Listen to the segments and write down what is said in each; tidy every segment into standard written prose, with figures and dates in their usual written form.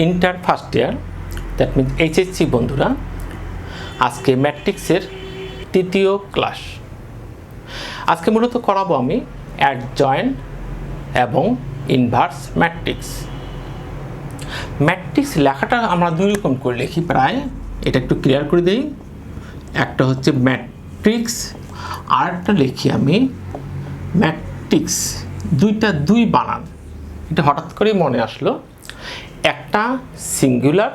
Inter first year, that means HSC বন্ধুরা, আজকে ম্যাট্রিক্সের তৃতীয় ক্লাস। আজকে মূলত করাবো আমি অ্যাডজয়েন্ট এবং ইনভার্স ম্যাট্রিক্স। ম্যাট্রিক্স লেখাটা আমরা দুই রকম করে লিখি প্রায়, এটা একটু ক্লিয়ার করে দিই। একটা হচ্ছে ম্যাট্রিক্স, আর একটা লিখি আমি ম্যাট্রিক্স। দুইটা দুই বানান, এটা হঠাৎ করেই মনে আসলো। একটা সিঙ্গুলার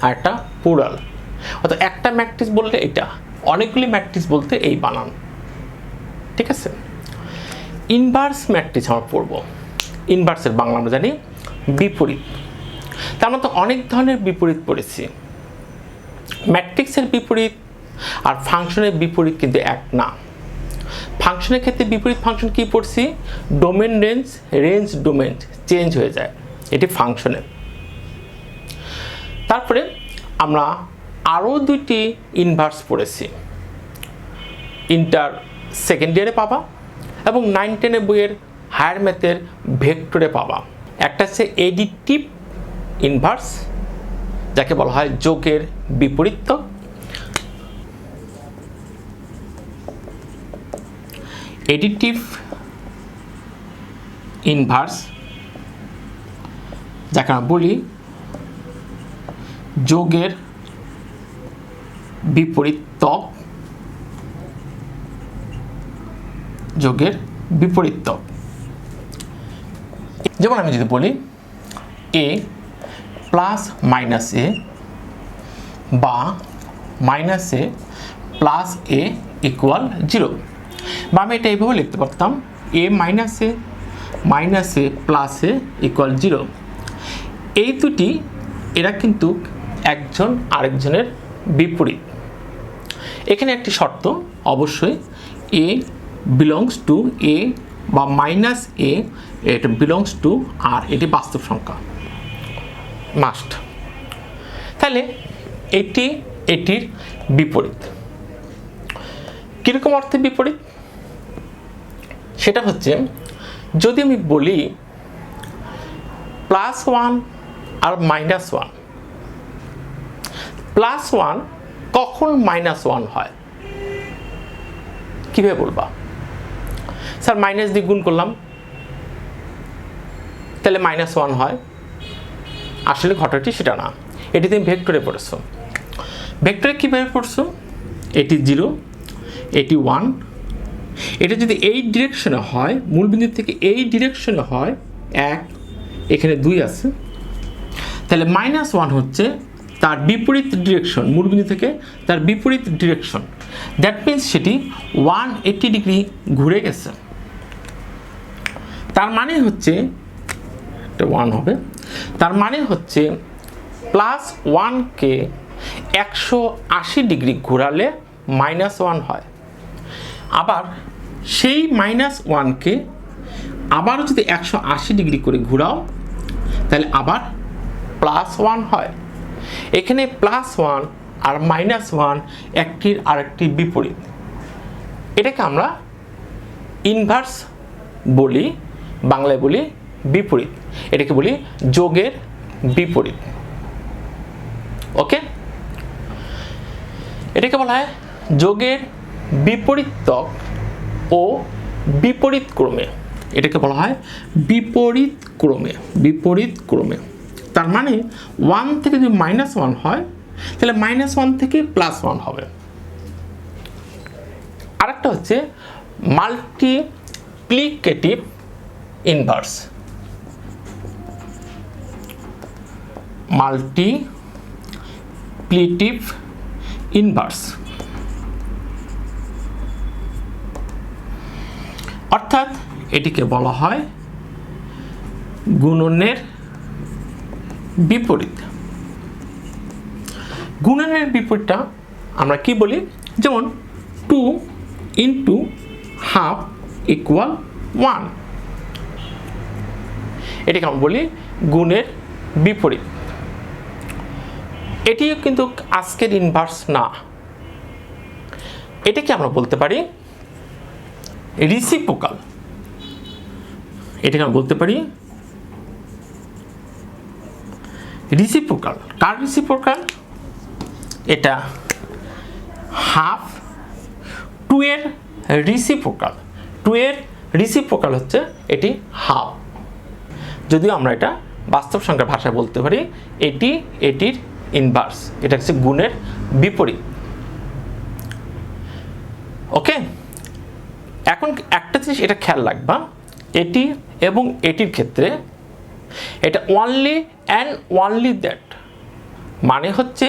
আর একটা প্লুরাল, অর্থাৎ একটা ম্যাট্রিক্স বলতে এটা, অনেকগুলি ম্যাট্রিক্স বলতে এই বানান, ঠিক আছে। ইনভার্স ম্যাট্রিক্স আমরা পড়ব। ইনভার্সের বাংলা আমরা জানি বিপরীত। তার মধ্যে অনেক ধরনের বিপরীত পড়েছি। ম্যাট্রিক্সের বিপরীত আর ফাংশনের বিপরীত কিন্তু এক না। ফাংশনের ক্ষেত্রে বিপরীত ফাংশন কি পড়ছি? Domain range, range domain change হয়ে যায়, এটি ফাংশনের। তারপরে আমরা আরও দুইটি ইনভার্স পড়েছি, ইন্টার সেকেন্ড ইয়ারে পাবা এবং 9-10 বইয়ের হায়ার ম্যাথের ভেক্টরে পাবা। একটা হচ্ছে এডিটিভ ইনভার্স, যাকে বলা হয় যোগের বিপরীত। এডিটিভ ইনভার্স, যাকে আমরা বলি যোগের বিপরীতক। যোগের বিপরীতক, যেমন আমি যদি বলি এ প্লাস মাইনাস এ বা মাইনাস এ প্লাস এ ইকুয়াল 0, বা আমি এটা এইভাবে লিখতে পারতাম এ মাইনাস এ প্লাস এ ইকুয়াল 0। এই দুটি এরা কিন্তু একজন আরেকজনের বিপরীত। এখানে একটি শর্ত, অবশ্যই এ বিলংস টু এ বা মাইনাস এ, এটা বিলংস টু আর, এটি বাস্তব সংখ্যা, মাস্ট। তাহলে এটি এটির বিপরীত। কীরকম অর্থে বিপরীত? সেটা হচ্ছে যদি আমি বলি +1 আর -1, +1 কখন -1 হয়, কীভাবে বলবা? স্যার মাইনাস দিয়ে গুণ করলাম, তাহলে -1 হয়। আসলে ঘটনাটি সেটা না, এটি তুমি ভেক্টরে পড়েছো। ভেক্টরে কীভাবে পড়ছো? এটি 0, এটি 1। এটা যদি এই ডিরেকশনে হয়, মূলবিন্দু থেকে এই ডিরেকশনে হয় 1, এখানে 2 আছে, তাহলে -1 হচ্ছে তার বিপরীত ডিরেকশন, মূলবিন্দু থেকে তার বিপরীত ডিরেকশন। দ্যাট মিনস সেটি 180 ডিগ্রি ঘুরে গেছে। তার মানে হচ্ছে এটা 1 হবে, তার মানে হচ্ছে +1কে 180 ডিগ্রি ঘোরালে -1 হয়। আবার সেই -1কে আবারও যদি 180 ডিগ্রি করে ঘোরাও, তাহলে আবার +1 হয়। এখানে +1 আর -1 একটির আরেকটি বিপরীত। এটাকে আমরা ইনভার্স বলি, বাংলায় বলি বিপরীত। এটাকে বলি যোগের বিপরীত। ওকে, এটাকে বলা হয় যোগের বিপরীতক ও বিপরীত ক্রমে। এটাকে বলা হয় বিপরীত ক্রমে, বিপরীত ক্রমে। তার মানে 1 থেকে যদি -1 হয়, তাহলে -1 থেকে +1 হবে। আরেকটা হচ্ছে মাল্টিপ্লিকেটিভ ইনভার্স। মাল্টিপ্লিটিভ ইনভার্স অর্থাৎ এটিকে বলা হয় গুণনের বিপরীত। গুণনের বিপরীতটা আমরা কি বলি? যেমন 2 × ½ = 1, এটাকে আমরা বলি গুণের বিপরীত। এটিও কিন্তু আজকের ইনভার্স না, এটাকে আমরা বলতে পারি রিসিপ্রোকাল। এটাকে আমরা বলতে পারি রিসিপ্রোকাল। কার রিসিপ্রোকাল? এটা হাফ 2 এর রিসিপ্রোকাল। 2 এর রিসিপ্রোকাল হচ্ছে এটি হাফ। যদিও আমরা এটা বাস্তব সংখ্যার ভাষায় বলতে পারি এটি এটির ইনভার্স, এটা হচ্ছে গুণের বিপরীত। ওকে, এখন একটা জিনিস এটা খেয়াল রাখবা, এটি এবং এটির ক্ষেত্রে এটা অনলি অ্যান্ড অনলি দ্যাট, মানে হচ্ছে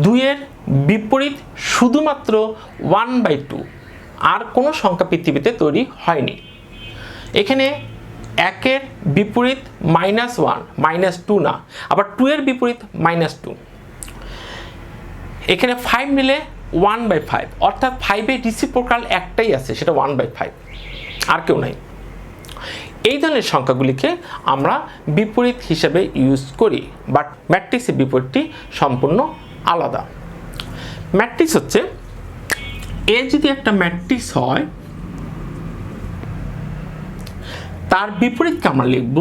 2 এর বিপরীত শুধুমাত্র 1/2, আর কোনো সংখ্যা পৃথিবীতে তৈরি হয়নি। এখানে 1 এর বিপরীত -1 -2 না, আবার 2 এর বিপরীত -2। এখানে 5 নিলে 1/5, অর্থাৎ 5 এর রিসিপ্রোকাল একটাই আছে, সেটা 1/5, আর কেউ নাই। এই ধরনের সংখ্যাগুলিকে আমরা বিপরীত হিসেবে ইউজ করি, বাট ম্যাট্রিক্সের বিপরীতটি সম্পূর্ণ আলাদা। ম্যাট্রিক্স হচ্ছে এ যদি একটা ম্যাট্রিক্স হয়, তার বিপরীতকে আমরা লিখব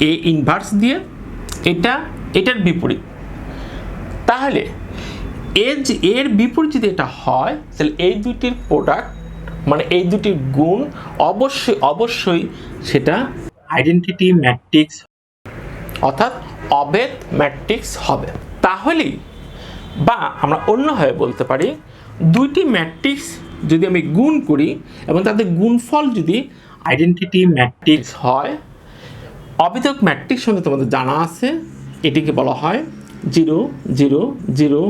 এ ইনভার্স দিয়ে, এটার বিপরীত। তাহলে এর বিপরীত যদি এটা হয়, তাহলে এই দুটির প্রোডাক্ট মানে এই দুটির গুণ অবশ্যই সেটা আইডেন্টিটি ম্যাট্রিক্স, অর্থাৎ অভেদ ম্যাট্রিক্স হবে। তাহলেই, বা আমরা অন্যভাবে বলতে পারি, দুইটি ম্যাট্রিক্স যদি আমি গুণ করি এবং তাদের গুণফল যদি আইডেন্টিটি ম্যাট্রিক্স হয়, অভেদক ম্যাট্রিক্স সম্বন্ধে তোমাদের জানা আছে, এটিকে বলা হয় 0 0 0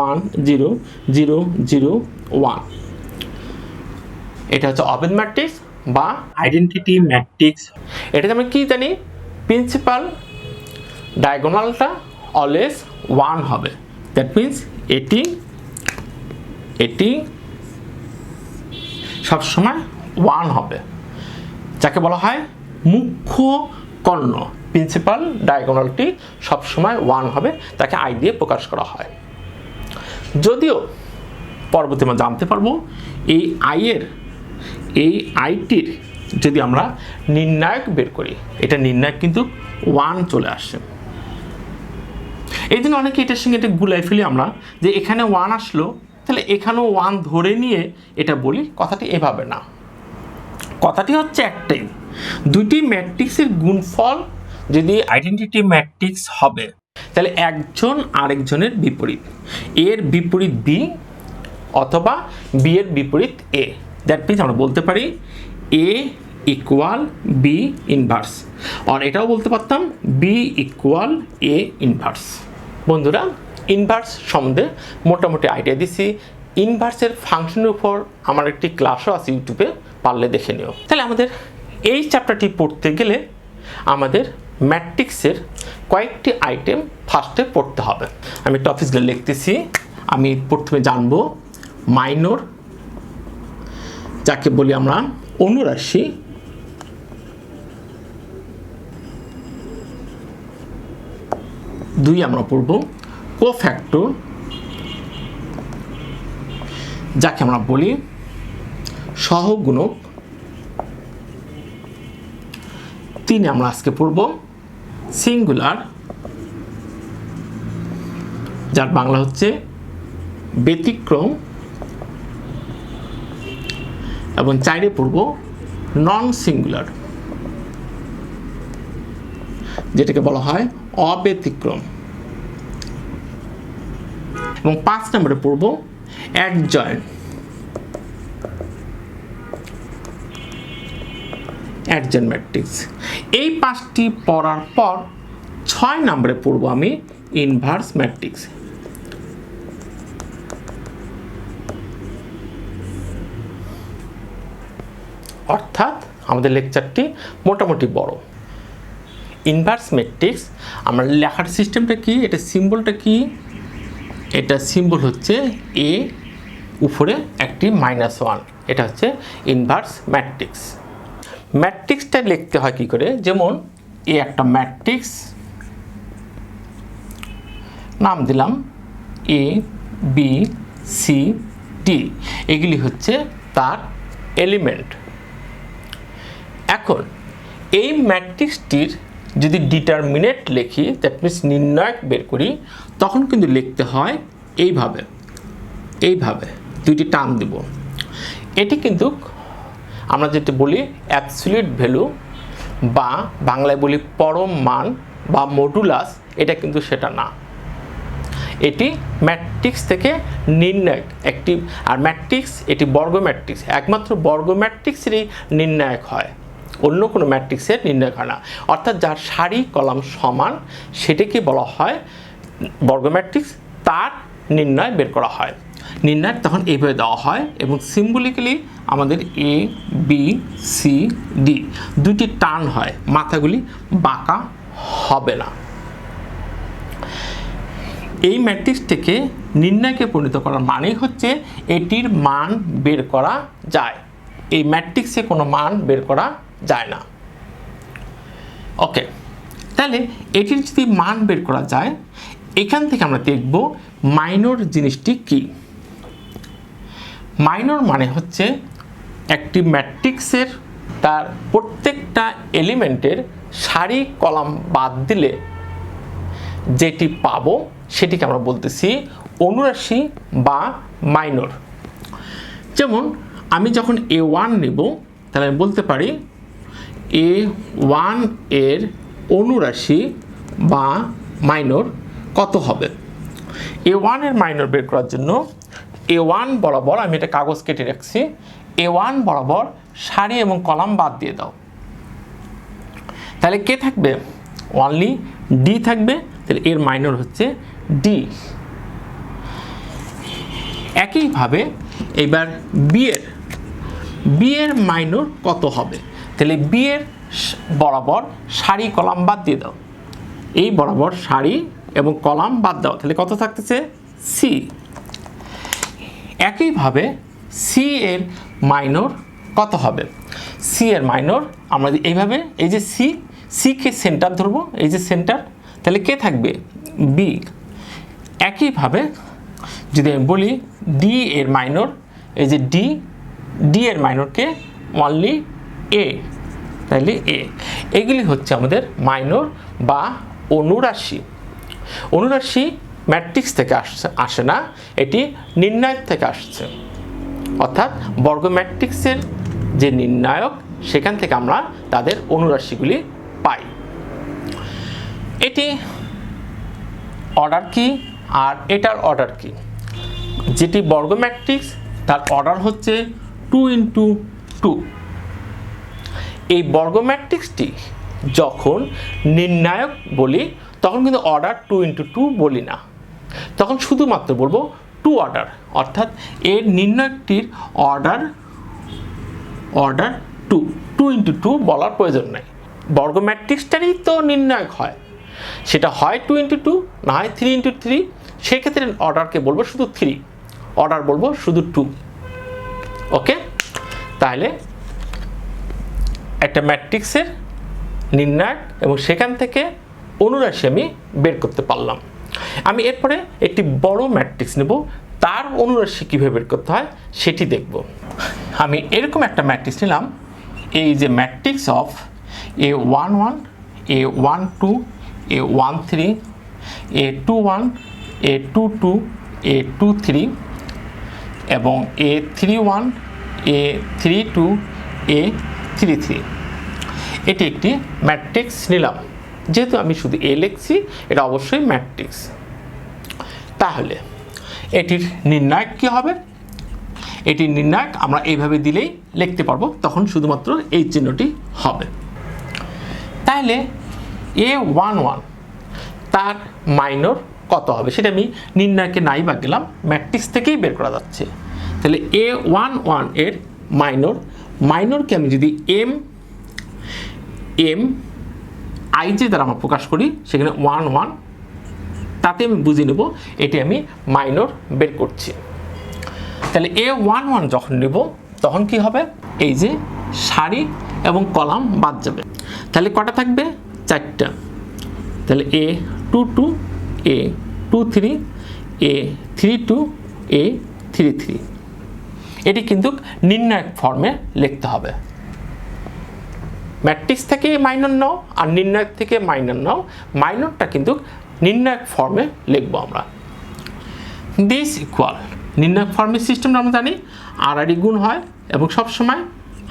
1 0 0 0 1। এটা হচ্ছে অভেদ ম্যাট্রিক্স বা আইডেন্টিটি ম্যাট্রিক্স। এটাতে আমরা কি জানি, প্রিন্সিপাল ডায়াগোনালটা অলওয়েজ 1 হবে। দ্যাট মিন্স এটি সবসময় 1 হবে, যাকে বলা হয় মুখ্য কর্ণ। প্রিন্সিপাল ডায়াগোনালটি সবসময় 1 হবে, তাকে আই দিয়ে প্রকাশ করা হয়। যদিও পরবর্তী আমরা জানতে পারবো এই আইটির যদি আমরা নির্ণায়ক বের করি, এটা নির্ণায়ক কিন্তু 1 চলে আসে। এই জন্য অনেকে এটার সঙ্গে এটা গুলাই ফেলি আমরা, যে এখানে 1 আসলো, তাহলে এখানেও 1 ধরে নিয়ে এটা বলি। কথাটি এভাবে না, কথাটি হচ্ছে একটাই, দুটি ম্যাট্রিক্সের গুণফল যদি আইডেন্টিটি ম্যাট্রিক্স হবে, তাহলে একজন আরেকজনের বিপরীত, এর বিপরীত বি অথবা বি এর বিপরীত এ। দ্যাট মিনস আমরা বলতে পারি এ ইকুয়াল বি ইনভার্স, আর এটাও বলতে পারতাম বি ইকুয়াল এ ইনভার্স। বন্ধুরা, ইনভার্স সম্বন্ধে মোটামুটি আইডিয়া দিছি। ইনভার্সের ফাংশনের উপর আমার একটি ক্লাসও আছে ইউটিউবে, পারলে দেখে নিও। তাহলে আমাদের এই চ্যাপ্টারটি পড়তে গেলে আমাদের ম্যাট্রিক্সের কয়েকটি আইটেম ফার্স্টে পড়তে হবে। আমি টপিকসগুলো লিখতেছি। আমি প্রথমে জানবো মাইনর, যাকে বলি আমরা অনুরাশি। দুই আমরা পড়ব কোফ্যাক্টর, যাকে আমরা বলি সহগুণক। 3 আমরা আজকে পড়ব সিঙ্গুলার, যার বাংলা হচ্ছে ব্যতিক্রম। এবং 4 পড়ব নন সিঙ্গুলার, যেটাকে বলা হয় অব্যতিক্রম। এবং 5 নম্বরে পড়ব অ্যাডজয়েন্ট, ম্যাট্রিক্স। এই 5টি পড়ার পর 6 নম্বরে পড়ব আমি ইনভার্স ম্যাট্রিক্স। অর্থাৎ আমাদের লেকচারটি মোটামুটি বড়। ইনভার্স ম্যাট্রিক্স আমরা লেখার সিস্টেমটা কি, এটা সিম্বলটা কি, এটা সিম্বল হচ্ছে এ, উপরে একটি -1, এটা হচ্ছে ইনভার্স ম্যাট্রিক্স। ম্যাট্রিক্সটা লিখতে হয় কি করে, যেমন এ একটা ম্যাট্রিক্স, নাম দিলাম এ বি সি ডি, এগুলি হচ্ছে তার এলিমেন্ট। এখন এই ম্যাট্রিক্সটির যদি ডিটারমিনেট লিখি, দ্যাট মিনস নির্ণায়ক বের করি, তখন কিন্তু লিখতে হয় এইভাবে, এইভাবে দুইটি টার্ম দেব। এটি কিন্তু আমরা যেটা বলি অ্যাবসলিউট ভ্যালু বা বাংলায় বলি পরম মান বা মডুলাস, এটা কিন্তু সেটা না। এটি ম্যাট্রিক্স থেকে নির্ণায়ক একটি, আর ম্যাট্রিক্স এটি বর্গ ম্যাট্রিক্স, একমাত্র বর্গ ম্যাট্রিক্সেরই নির্ণায়ক হয়, অন্য কোনো ম্যাট্রিক্সের নির্ণায়ক হয় না। অর্থাৎ যার সারি কলাম সমান সেটাকে বলা হয় বর্গ ম্যাট্রিক্স, তার নির্ণয় বের করা হয়। নির্ণায়ক তখন এইভাবে দেওয়া হয় এবং সিম্বলিক্যালি আমাদের এ বি সি ডি দুটি টার্ন হয়, মাথাগুলি বাঁকা হবে না। এই ম্যাট্রিক্স থেকে নির্ণায়কে পরিণত করার মানেই হচ্ছে এটির মান বের করা যায়, এই ম্যাট্রিক্সে কোনো মান বের করা যায় না। ওকে, তাহলে এটির যদি মান বের করা যায়, এখান থেকে আমরা দেখব মাইনর জিনিসটি কি। মাইনর মানে হচ্ছে একটি ম্যাট্রিক্সের তার প্রত্যেকটা এলিমেন্টের সারি কলাম বাদ দিলে যেটি পাবো সেটিকে আমরা বলতেছি অনুরাশি বা মাইনর। যেমন আমি যখন A1 নেব, তাহলে আমি বলতে পারি A1 এর অনুরাশি বা মাইনর কত হবে। A1 এর মাইনর বের করার জন্য A1 বরাবর, আমি এটা কাগজ কেটে রাখছি, A1 বরাবর সারি এবং কলাম বাদ দিয়ে দাও। তাহলে কে থাকবে? অনলি ডি থাকবে, তাহলে এর মাইনর হচ্ছে ডি। একইভাবে এবার বি এর মাইনর কত হবে? তাহলে বি এর বরাবর সারি কলাম বাদ দিয়ে দাও, এই বরাবর সারি এবং কলাম বাদ দাও, তাহলে কত থাকতেছে? সি। একইভাবে সি এর মাইনর কত হবে? সি এর মাইনর আমরা এইভাবে, এই যে সি কে সেন্টার ধরবো, এই যে সেন্টার, তাহলে কে থাকবে? বি। একইভাবে যদি আমি বলি ডি এর মাইনর, এই যে ডি এর মাইনরকে অনলি এ, তাহলে এ। এগুলি হচ্ছে আমাদের মাইনর বা অনুরাশি। অনুরাশি ম্যাট্রিক্স থেকে আসে না, এটি নির্ণায়ক থেকে আসছে, অর্থাৎ বর্গ ম্যাট্রিক্সের যে নির্ণায়ক সেখান থেকে আমরা তাদের অনুরাশিগুলি পাই। এটি অর্ডার কি আর এটার অর্ডার কি? যেটি বর্গ ম্যাট্রিক্স তার অর্ডার হচ্ছে 2 × 2। এই বর্গ ম্যাট্রিক্সটি যখন নির্ণায়ক বলি তখন কিন্তু অর্ডার 2 × 2 বলি না, তখন শুধুমাত্র বলবো 2 অর্ডার, অর্থাৎ এর নির্ণায়কটির অর্ডার 2 × 2 বলার প্রয়োজন নেই। বর্গ ম্যাট্রিক্সটারই তো নির্ণায়ক হয়, সেটা হয় 2 × 2, না হয় 3 × 3, সেক্ষেত্রে অর্ডারকে বলবো শুধু 3, অর্ডার বলবো শুধু 2। ওকে, তাহলে একটা ম্যাট্রিক্সের নির্ণায়ক এবং সেখান থেকে অনুরাশি আমি বের করতে পারলাম। আমি এরপরে একটি বড় ম্যাট্রিক্স নেব, তার অনুরাশি কীভাবে বের করতে হয় সেটি দেখব। আমি এরকম একটা ম্যাট্রিক্স নিলাম, এই যে matrix of A11, A12, A13, A21, A22, A23 এবং A31, A32, A33। এটি একটি ম্যাট্রিক্স নিলাম, যেহেতু আমি শুধু এ লিখছি এটা অবশ্যই ম্যাট্রিক্স। তাহলে এটির নির্ণায়ক কী হবে? এটির নির্ণায়ক আমরা এইভাবে দিলেই লিখতে পারবো, তখন শুধুমাত্র এই চিহ্নটি হবে। তাহলে A11 তার মাইনর কত হবে সেটা আমি নির্ণায়কে নাই বা গেলাম, ম্যাট্রিক্স থেকেই বের করা যাচ্ছে। তাহলে A11 এর মাইনরকে আমি যদি এম আই যে দ্বারা আমরা প্রকাশ করি, সেখানে 1 1, তাতে আমি বুঝে নেব এটি আমি মাইনর বের করছি। তাহলে A11 যখন নেব তখন কি হবে? এই যে সারি এবং কলাম বাদ যাবে, তাহলে কটা থাকবে? 4টা। তাহলে A22, A23, A32, A33। এটি কিন্তু নির্ণায়ক ফর্মে লিখতে হবে। ম্যাট্রিক্স থেকে মাইনর নাও আর নির্ণায়ক থেকে মাইনর নাও, মাইনরটা কিন্তু নির্ণায়ক ফর্মে লিখবো আমরা। দিস ইকুয়াল নির্ণায়ক ফর্মের সিস্টেমটা আমরা জানি, আর গুণ হয় এবং সবসময়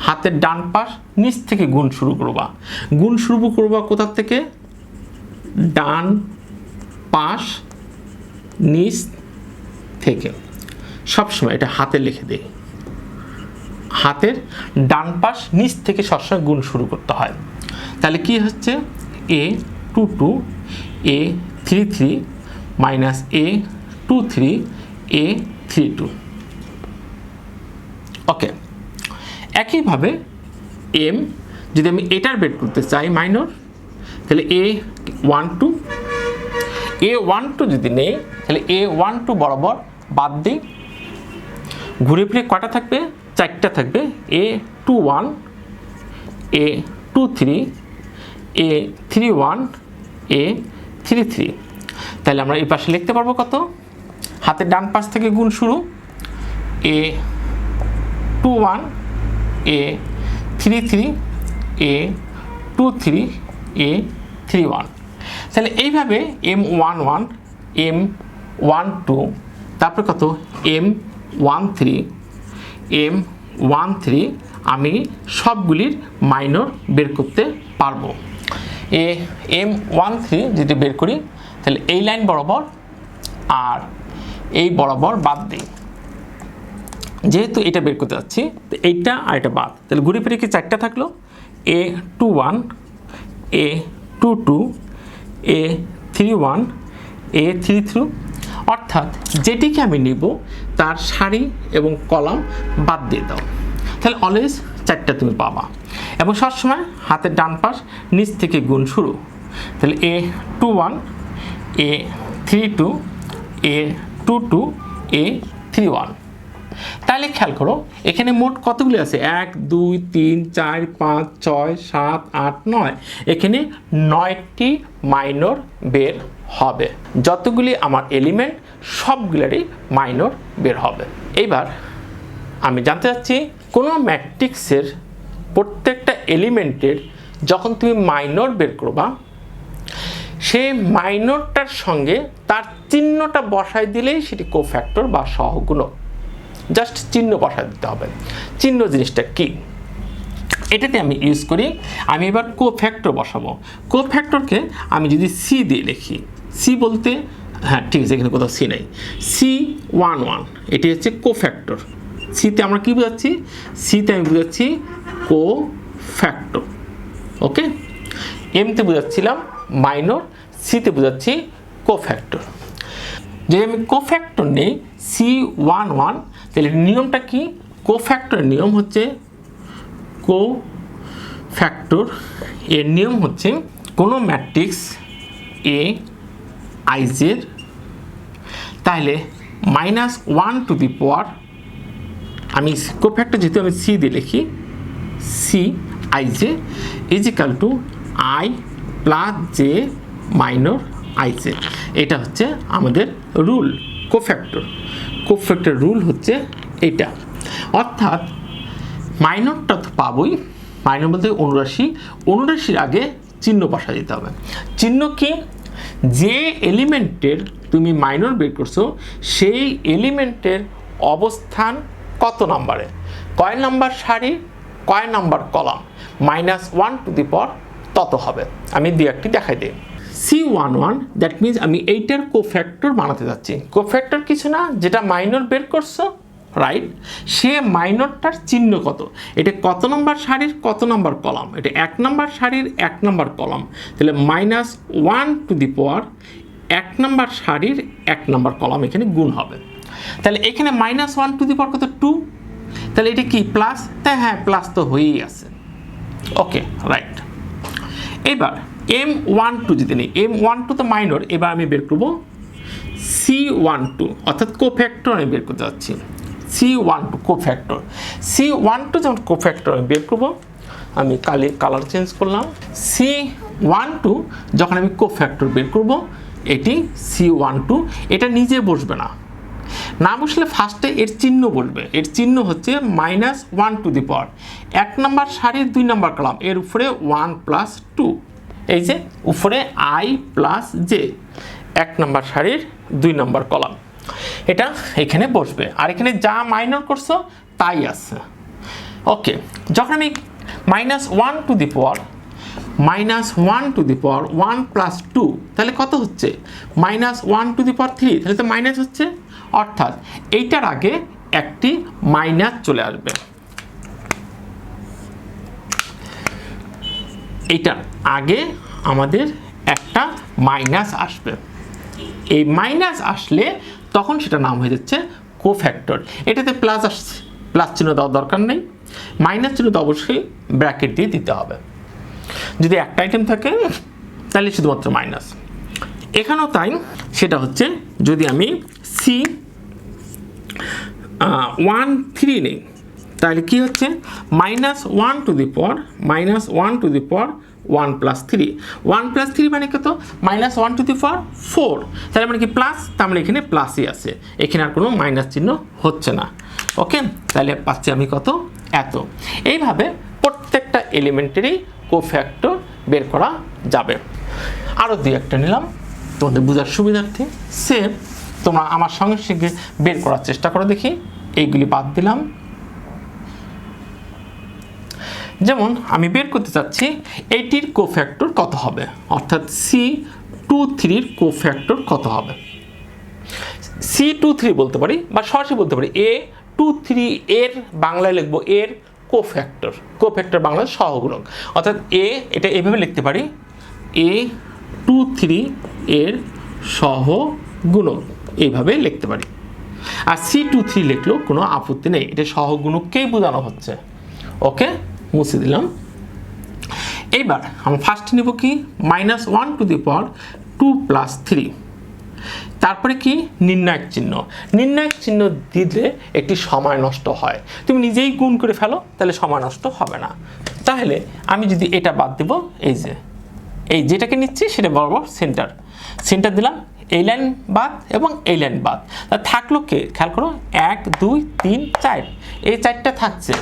হাতের ডান পাশ নিচ থেকে গুণ শুরু করবা। গুণ শুরু করবা কোথা থেকে? ডান পাশ নিচ থেকে। সবসময় এটা হাতে লিখে দিই, হাতের ডান পাশ নিচ থেকে সবসময় গুণ শুরু করতে হয়। তাহলে কি হচ্ছে? A22 A33 minus A23 A32। ওকে, একইভাবে এম যদি আমি এটার বের করতে চাই মাইনর, তাহলে A12 যদি নেই তাহলে A12 বরাবর বাদ দিই, ঘুরে ফিরে কটা থাকবে? 4টা থাকবে। A21 A23 A31 A33। তাহলে আমরা এই পাশে লিখতে পারবো কত? হাতের ডান পাশ থেকে গুণ শুরু, A21 A33 A23 A31। তাহলে এইভাবে M11 M12 তারপর কত M13 M13 আমি সবগুলির মাইনর বের করতে পারবো। M13 যদি বের করি তাহলে এই লাইন বরাবর আর এই বরাবর বাদ দিই, যেহেতু এটা বের করতে যাচ্ছি এইটা আর এটা বাদ, তাহলে ঘুরে ফিরে কি 4টা থাকলো? A21 A22 A31 A33। অর্থাৎ যেটিকে আমি নিব তার সারি এবং কলাম বাদ দিয়ে দাও, তাহলে অলওয়েজ 4টা তুমি পাবা। এবং সবসময় হাতের ডান পাশ নিচ থেকে গুণ শুরু, তাহলে A21 A32 A22 A31। তাহলে খেয়াল করো এখানে মোট কতগুলি আছে? 1 2 3 4 5 6 7 8 9। এখানে 9টি মাইনর বের হবে। যতগুলি আমার এলিমেন্ট সবগুলোরই মাইনর বের হবে। এইবার আমি জানতে চাচ্ছি কোনো ম্যাট্রিক্সের প্রত্যেকটা এলিমেন্টের যখন তুমি মাইনর বের করবা, সেই মাইনরটার সঙ্গে তার চিহ্নটা বসাই দিলেই সেটি কোফ্যাক্টর বা সহগুণক। জাস্ট চিহ্ন বসাই দিতে হবে। চিহ্ন জিনিসটা কি? এটাতে আমি ইউজ করি। আমি এবার কোফ্যাক্টর বসাবো। কোফ্যাক্টরকে আমি যদি সি দিয়ে লিখি, সি বলতে হ্যাঁ ঠিক আছে, এখানে কোথাও সি নাই, C11 এটি হচ্ছে কোফ্যাক্টর। সিতে আমরা কি বোঝাচ্ছি? সিতে আমি বোঝাচ্ছি কোফ্যাক্টর। ওকে, এমতে বোঝাচ্ছিলাম মাইনর, সিতে বোঝাচ্ছি কোফ্যাক্টর। যদি আমি কোফ্যাক্টর নেই C11, তাহলে নিয়মটা কি? কোফ্যাক্টরের নিয়ম হচ্ছে, কোফ্যাক্টর এর নিয়ম হচ্ছে কোনো ম্যাট্রিক্স এ আইজের, তাহলে -1 টু দি পাওয়ার, আমি কোফ্যাক্টর যেহেতু আমি সি দিয়ে লিখি, C IJ is equal to I plus J minor IJ. এটা হচ্ছে আমাদের রুল। কোফ্যাক্টর রুল হচ্ছে এটা। অর্থাৎ মাইনরটা তো পাবোই, মাইনর বলতে অনুরাশির আগে চিহ্ন বসা দিতে হবে। চিহ্ন কি? যে এলিমেন্টের তুমি মাইনর বের করছো সেই এলিমেন্টের অবস্থান কত নাম্বারে, কয় নাম্বার সারি, কয় নাম্বার কলাম, -1 টু দি পাওয়ার তত হবে। আমি দু একটি দেখাই দিই। C11 দ্যাট মিনস আমি এইটার কোফ্যাক্টর বানাতে যাচ্ছি। কোফ্যাক্টর কিছু না, যেটা মাইনর বের করছো রাইট, সে মাইনরটার চিহ্ন কত, এটা কত নম্বর সারির কত নম্বর কলাম, এটা 1 নম্বর সারির 1 নম্বর কলাম, তাহলে -1 টু দি পাওয়ার 1 নম্বর সারির 1 নম্বর কলাম এখানে গুণ হবে। তাহলে এখানে -1 টু দি পাওয়ার কত? 2। তাহলে এটা কি প্লাস? তাই হ্যাঁ, প্লাস তো হয়েই আছে। Okay right. এবার M12 যদি নেই, M12 তো মাইনর, এবার আমি বের করব C12 অর্থাৎ কোফ্যাক্টর আমি বের করতে যাচ্ছি। C12 কোফ্যাক্টর, C12 যখন কোফ্যাক্টর আমি বের করব, আমি কালার চেঞ্জ করলাম। C12 যখন আমি কোফ্যাক্টর বের করব, এটি C12, এটা নিজে বসবে না, না বসলে ফার্স্টে এর চিহ্ন বলবে, এর চিহ্ন হচ্ছে -1 টু দি পাওয়ার 1 নম্বর সারির 2 নম্বর কলাম, এর উপরে 1 + 2, এই যে উপরে i + j 1 নম্বর সারির 2 নম্বর কলাম, এটা এখানে বসবে। আর এখানে যা মাইনর করছো তাই আছে। ওকে, যখন আমি -1 টু দি পাওয়ার 1 + 2, তাহলে কত হচ্ছে? -1 টু দি পাওয়ার 3, তাহলে তো মাইনাস হচ্ছে, অর্থাৎ এইটার আগে একটি মাইনাস চলে আসবে। এইটার আগে আমাদের একটা মাইনাস আসবে। এই মাইনাস আসলে তখন সেটা নাম হয়ে যাচ্ছে কোফ্যাক্টর। এটাতে প্লাস আসছে, প্লাস চিহ্ন দেওয়ার দরকার নেই, মাইনাস চিহ্ন তো অবশ্যই ব্র্যাকেট দিয়ে দিতে হবে। যদি একটা আইটেম থাকে তাহলে শুধুমাত্র মাইনাস। এখানেও তাই, সেটা হচ্ছে যদি আমি C13 নেই তাহলে কি হচ্ছে? -1 টু দি পাওয়ার 1 + 3, 1 + 3 মানে কত? -1 টু দি পাওয়ার 4, তাহলে মানে কি প্লাস, তার মানে এখানে প্লাসই আছে, এখানে আর কোনো মাইনাস চিহ্ন হচ্ছে না। ওকে, তাহলে পাচ্ছি আমি কত? এত। এইভাবে প্রত্যেকটা এলিমেন্টেরই কোফ্যাক্টর বের করা যাবে। আরও 2-1টা নিলাম তোমাদের বোঝার সুবিধার্থে। সেম তোমরা আমার সঙ্গে সঙ্গে বের করার চেষ্টা করো দেখি। এইগুলি বাদ দিলাম। যেমন আমি বের করতে চাচ্ছি এইটির কোফ্যাক্টর কত হবে, অর্থাৎ C23 কোফ্যাক্টর কত হবে। C23 বলতে পারি বা সরাসরি বলতে পারি A23 এর বাংলায় লিখবো এর কোফ্যাক্টর। কোফ্যাক্টর বাংলায় সহগুণক, অর্থাৎ এটা এইভাবে লিখতে পারি A23 এর সহগুণক, এইভাবে লিখতে পারি। আর C23 লিখলেও কোনো আপত্তি নেই, এটা সহগুণককেই বোঝানো হচ্ছে। ওকে, মুছে দিলাম। এইবার আমরা ফার্স্ট নিব কি? -1 টু দি পাওয়ার 2 + 3, তারপরে কি? নির্ণায়ক চিহ্ন। নির্ণায়ক চিহ্ন দিলে একটি সময় নষ্ট হয়, তুমি নিজেই গুণ করে ফেলো, তাহলে সময় নষ্ট হবে না। তাহলে আমি যদি এটা বাদ দেব, এই যেটাকে নিচ্ছি সেটা বরাবর সেন্টার দিলাম, এই লাইন বাদ এবং এই লাইন বাদ, থাকলো কে? খেয়াল করো, 1 2 3 4, এই 4টা থাকছে।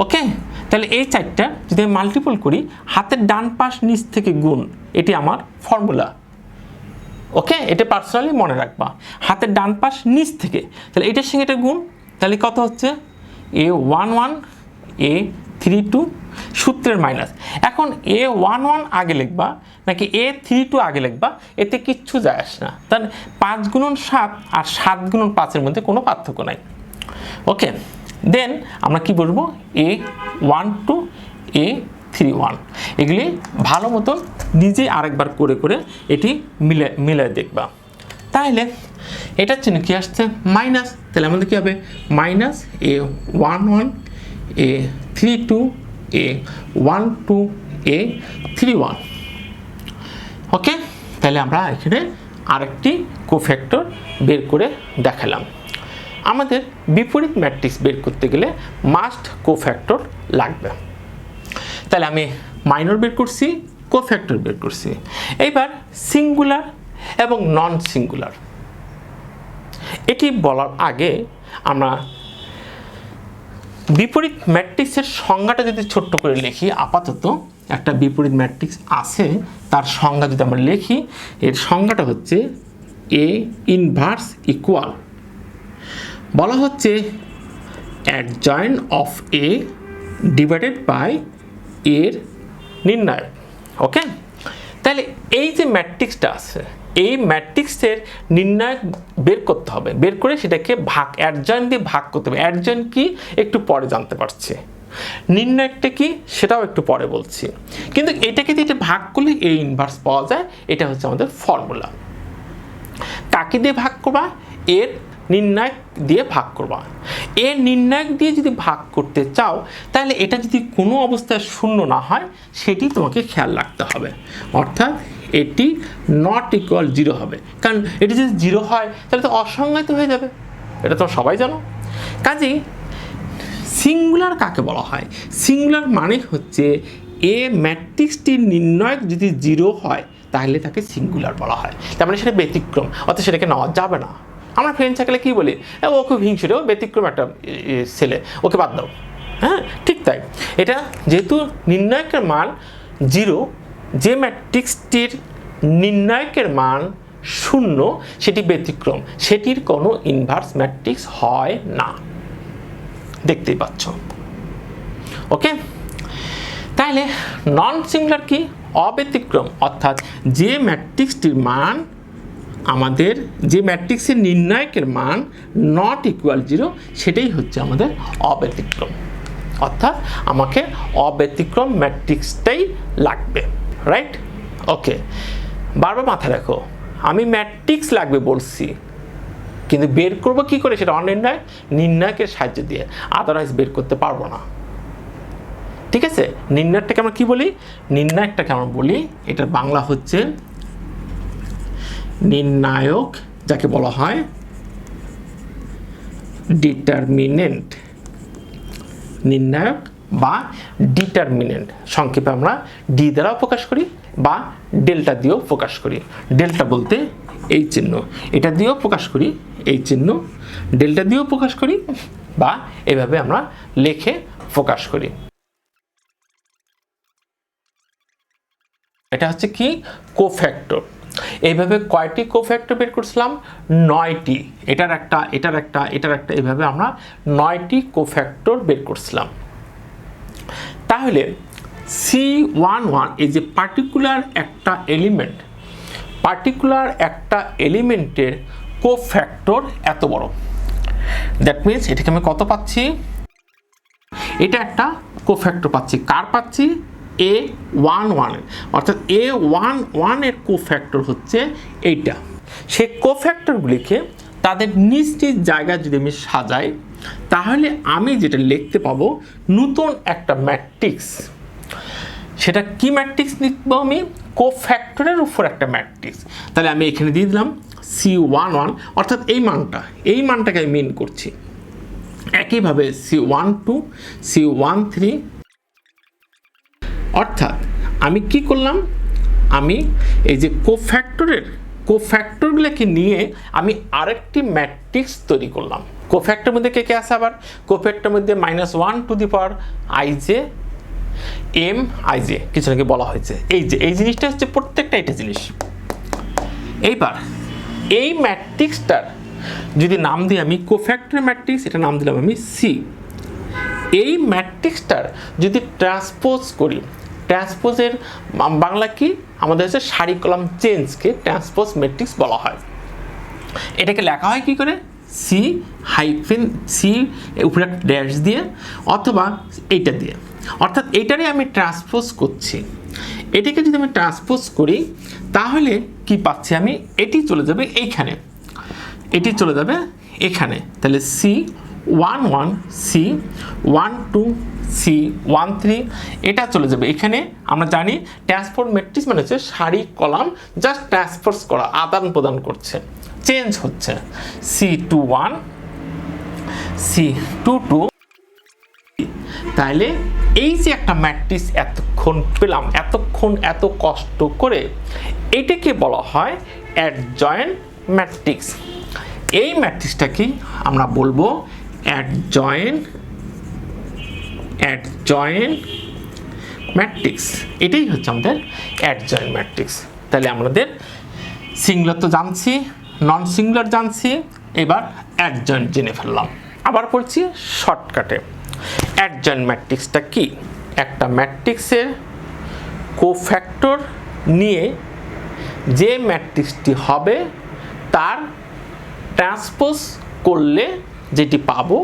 ওকে, তাহলে এই 4টা যদি আমি মাল্টিপল করি, হাতের ডান পাশ নিচ থেকে গুণ, এটি আমার ফর্মুলা। ওকে, এটা পার্সোনালি মনে রাখবা, হাতের ডান পাশ নিচ থেকে, তাহলে এটার সঙ্গে এটা গুণ, তাহলে কত হচ্ছে? A11 A32, সূত্রের মাইনাস। এখন A11 আগে লিখবা নাকি A32 আগে লিখবা, এতে কিচ্ছু যায় আসে না। তাহলে 5 × 7 আর 7 × 5-এর মধ্যে কোনো পার্থক্য নাই। ওকে, দেন আমরা কি বলবো? A12 A31, এগুলি ভালো মতন নিজে আরেকবার করে করে এটি মিলে দেখবা। তাহলে এটার জন্য কি আসছে? মাইনাস, তাহলে আমাদের কি হবে? -A11 A32 A12 A31। ওকে, তাহলে আমরা এখানে আরেকটি কোফ্যাক্টর বের করে দেখালাম। আমাদের বিপরীত ম্যাট্রিক্স বের করতে গেলে মাস্ট কোফ্যাক্টর লাগবে। তাহলে আমি মাইনর বের করছি, কোফ্যাক্টর বের করছি। এইবার সিঙ্গুলার এবং নন সিঙ্গুলার, এটি বলার আগে আমরা বিপরীত ম্যাট্রিক্সের সংজ্ঞাটা যদি ছোট্ট করে লিখি। আপাতত একটা বিপরীত ম্যাট্রিক্স আছে, তার সংজ্ঞা যদি আমরা লিখি, এর সংজ্ঞাটা হচ্ছে A ইনভার্স ইকুয়াল, বলা হচ্ছে adjoint of A divided by এর নির্ণায়ক। ওকে, তাহলে এই যে ম্যাট্রিক্সটা আছে, এই ম্যাট্রিক্সের নির্ণায়ক বের করতে হবে, বের করে সেটাকে অ্যাডজয়েন্ট দিয়ে ভাগ করতে হবে। অ্যাডজয়েন্ট কি একটু পরে জানতে পারছি, নির্ণায়কটা কি সেটাও একটু পরে বলছি, কিন্তু এটাকে দিয়ে এটা ভাগ করলে A ইনভার্স পাওয়া যায়। এটা হচ্ছে আমাদের ফর্মুলা। কাকে দিয়ে ভাগ করবা? এর নির্ণায়ক দিয়ে ভাগ করবা। এর নির্ণায়ক দিয়ে যদি ভাগ করতে চাও, তাহলে এটা যদি কোনো অবস্থায় শূন্য না হয়, সেটি তোমাকে খেয়াল রাখতে হবে, অর্থাৎ এটি নট ইকুয়াল 0 হবে। কারণ এটি যদি 0 হয় তাহলে তো অসংজ্ঞায়িত হয়ে যাবে, এটা তো সবাই জানো। কাজেই সিঙ্গুলার কাকে বলা হয়? সিঙ্গুলার মানে হচ্ছে এ ম্যাট্রিক্সটির নির্ণায়ক যদি 0 হয় তাহলে তাকে সিঙ্গুলার বলা হয়, তার মানে সেটা ব্যতিক্রম, অর্থাৎ সেটাকে নেওয়া যাবে না। আমরা ফ্রেন্ড সার্কেলে কী বলি, ও খুব হিংসুটে, ও ব্যতিক্রম একটা ছেলে, ওকে বাদ দাও। হ্যাঁ, ঠিক তাই। এটা যেহেতু নির্ণায়কের মান 0, যে ম্যাট্রিক্সটির নির্ণায়কের মান 0 সেটি ব্যতিক্রম, সেটির কোনো ইনভার্স ম্যাট্রিক্স হয় না, দেখতেই পাচ্ছ। ওকে, তাহলে নন সিঙ্গুলার কি? অব্যতিক্রম, অর্থাৎ যে ম্যাট্রিক্সটির মান আমাদের, যে ম্যাট্রিক্সের নির্ণায়কের মান নট ইকুয়াল 0 সেটাই হচ্ছে আমাদের অব্যতিক্রম, অর্থাৎ আমাকে অব্যতিক্রম ম্যাট্রিক্সটাই লাগবে, রাইট? ওকে, বারবার মাথায় রাখো, আমি ম্যাট্রিক্স লাগবে বলছি, কিন্তু বের করবো কী করে সেটা নির্ণায়কের সাহায্য দিয়ে, আদারওয়াইজ বের করতে পারবো না। ঠিক আছে, নির্ণায়কটাকে আমরা কি বলি? নির্ণায়কটাকে আমরা বলি, এটার বাংলা হচ্ছে নির্ণায়ক, যাকে বলা হয় ডিটারমিনেন্ট। নির্ণায়ক বা ডিটারমিনেন্ট সংক্ষেপে আমরা ডি দ্বারাও প্রকাশ করি বা ডেল্টা দিয়েও প্রকাশ করি। ডেল্টা বলতে এই চিহ্ন, এটা দিয়েও প্রকাশ করি এই চিহ্ন, ডেল্টা দিয়েও প্রকাশ করি বা এভাবে আমরা লিখে প্রকাশ করি। এটা হচ্ছে কি? কোফ্যাক্টর। এইভাবে কয়টি কোফ্যাক্টর বের করছিলাম? 9টি। এটার একটা, এটার একটা, এটার একটা, এইভাবে আমরা 9টি কোফ্যাক্টর বের করছিলাম। তাহলে C11 এই যে পার্টিকুলার একটা এলিমেন্ট, পার্টিকুলার একটা এলিমেন্টের কোফ্যাক্টর এত বড়, দ্যাট মিনস এটাকে আমি কত পাচ্ছি? এটা একটা কোফ্যাক্টর পাচ্ছি। কার পাচ্ছি? A11, অর্থাৎ A11 এর কোফ্যাক্টর হচ্ছে এইটা। সেই কোফ্যাক্টরগুলিকে তাদের নিজ নিজ জায়গায় যদি আমি সাজাই, তাহলে আমি যেটা লিখতে পাবো নতুন একটা ম্যাট্রিক্স। সেটা কি ম্যাট্রিক্স লিখব আমি? কোফ্যাক্টরের উপর একটা ম্যাট্রিক্স। তাহলে আমি এখানে দিয়ে দিলাম C11, অর্থাৎ এই মানটাকে আমি মিন করছি। একইভাবে C12, C13, অর্থাৎ আমি কি করলাম? আমি এই যে কোফ্যাক্টরগুলোকে নিয়ে আমি আরেকটি ম্যাট্রিক্স তৈরি করলাম। কোফ্যাক্টর মধ্যে কে কে আছে? আবার কোফ্যাক্টর মধ্যে -1 to the power ij Mij কিছু নাকি বলা হয়েছে। এই জিনিসটা হচ্ছে প্রত্যেকটা এটা জিনিস। এইবার এই ম্যাট্রিক্সটার যদি নাম দিই আমি কোফ্যাক্টর ম্যাট্রিক্স, এটা নাম দিলাম আমি C। এই ম্যাট্রিক্সটার যদি ট্রান্সপোজ করি, ট্রান্সপোজের বাংলা কি? আমাদের হচ্ছে সারি কলাম চেঞ্জকে ট্রান্সপোজ ম্যাট্রিক্স বলা হয়। এটাকে লেখা হয় কি করে? C উপরে একটা ড্যাশ দিয়ে অথবা এইটা দিয়ে, অর্থাৎ এইটারই আমি ট্রান্সপোজ করছি। এটাকে যদি আমি ট্রান্সপোজ করি তাহলে কি পাচ্ছি আমি? এটি চলে যাবে এইখানে, এটি চলে যাবে এখানে। তাহলে C11, C12, C13 এটা চলে যাবে এখানে। আমরা জানি ট্রান্সপোজ ম্যাট্রিক্স মানে হচ্ছে সারি কলাম জাস্ট ট্রান্সপোজ করা, আদান প্রদান করছে, চেঞ্জ হচ্ছে। C21, C22। তাহলে এই যে একটা ম্যাট্রিক্স এতক্ষণ পেলাম, এত কষ্ট করে, এটাকে বলা হয় অ্যাডজয়েন্ট ম্যাট্রিক্স। এই ম্যাট্রিক্সটাকে আমরা বলবো অ্যাডজয়েন্ট ম্যাট্রিক্স। এটাই হচ্ছে আমাদের অ্যাডজয়েন্ট ম্যাট্রিক্স। তাহলে আমাদের সিঙ্গুলার তো জানছি, নন সিঙ্গুলার জানছি, এবার অ্যাডজয়েন্ট জেনে ফেললাম। আবার বলছি শর্টকাটে, অ্যাডজয়েন্ট ম্যাট্রিক্সটা কি? একটা ম্যাট্রিক্সের কোফ্যাক্টর নিয়ে যে ম্যাট্রিক্সটি হবে তার ট্রান্সপোজ করলে যেটি পাবো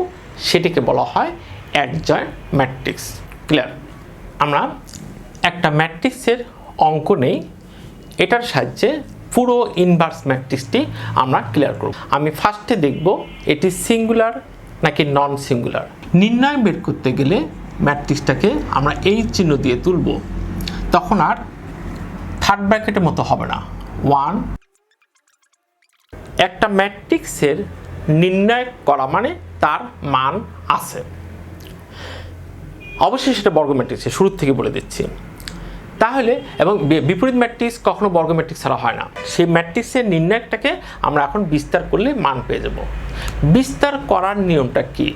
সেটিকে বলা হয় অ্যাডজয়েন্ট ম্যাট্রিক্স। ক্লিয়ার? আমরা একটা ম্যাট্রিক্সের অঙ্ক নেই, এটার সাহায্যে পুরো ইনভার্স ম্যাট্রিক্সটি আমরা ক্লিয়ার করব। আমি ফার্স্টে দেখব এটি সিঙ্গুলার নাকি নন সিঙ্গুলার। নির্ণয় বের করতে গেলে ম্যাট্রিক্সটাকে আমরা এই চিহ্ন দিয়ে তুলব, তখন আর থার্ড ব্র্যাকেটের মতো হবে না। 1, একটা ম্যাট্রিক্সের নির্ণয় করা মানে তার মান আছে, অবশ্যই সেটা বর্গ ম্যাট্রিক্সে, শুরু থেকে বলে দিচ্ছি। তাহলে এবং বিপরীত ম্যাট্রিক্স কখনো বর্গ ম্যাট্রিক্স ছাড়া হয় না। সেই ম্যাট্রিক্সের নির্ণায়কটাকে আমরা এখন বিস্তার করলে মান পেয়ে যাব। বিস্তার করার নিয়মটা কি?